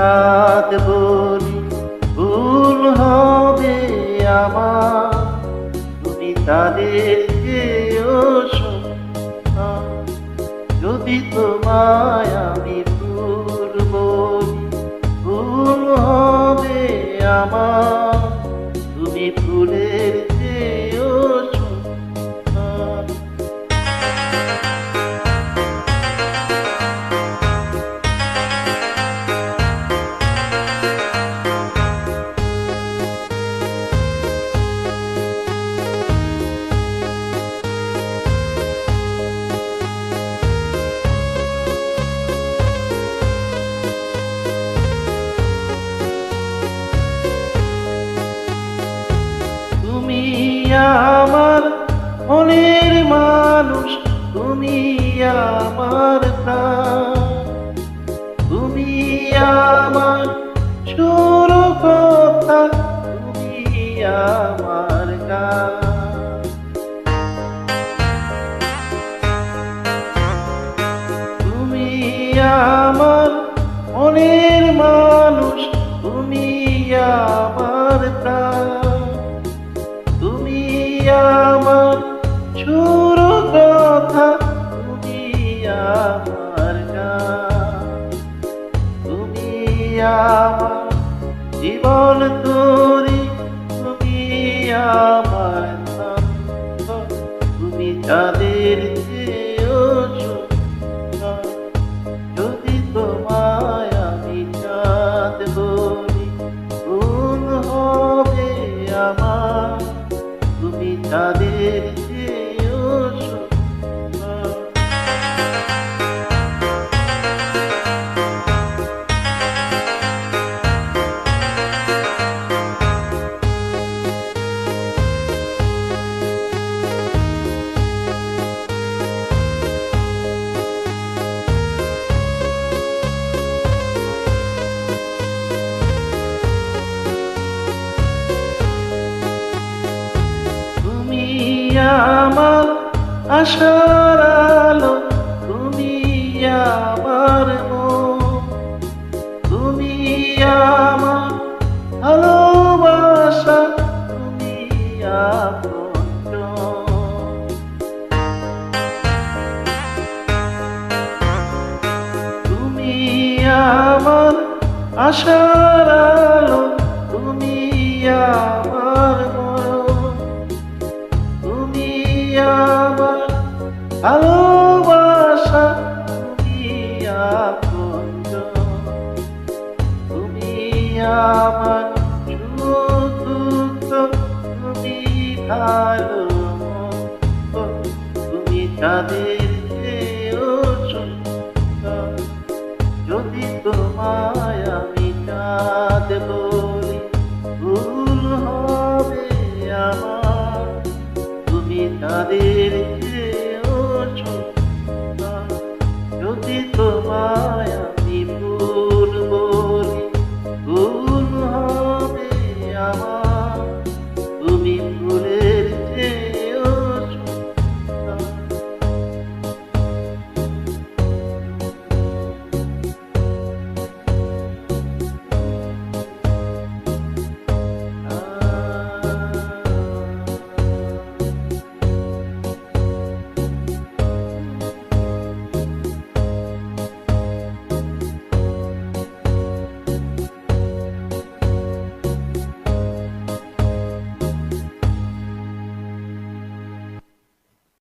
চাঁদ বলি ভুল হবে আমার, তুমি তাদের চেয়েও সুন্দর। যদি তোমায় আমি ফুল বলি ভুল হবে আমার, তুমি ফুলের চেয়েও সুন্দর। তুমি আমার মনের মানুষ, তুমি আমার প্রাণ, তুমি আমার সুর কথা, তুমি আমার গান। তুমি আমার মনের মানুষ, তুমি আমার প্রাণ, তুমি আমার সুর কথা, তুমি আমার গান। তুমি আমার জীবন তরি, তুমি আমার ছন্দ, তুমি চাঁদের চেয়েও সুন্দর। যদি তোমায় আমি চাঁদ বলি ভুল হবে আমার, তুমি চাঁদের চেয়েও সুন্দর। তুমি আমার আশার আলো, তুমি আমার মন, তুমি আমার ভালোবাসা, তুমি আপনজন। তুমি আমার আশার আলো, তুমি আমার মন, তুমি আমার ভালোবাসা, তুমি আপনজন। তুমি আমার সুখ দুঃখ, তুমি ভালো মন্দ, তুমি তাদের চেয়েও সুন্দর। যদি তোমায় আমি চাঁদ বলি ভুল হবে আমার, তুমি তাদের চেয়েও সুন্দর। যদি তোমায়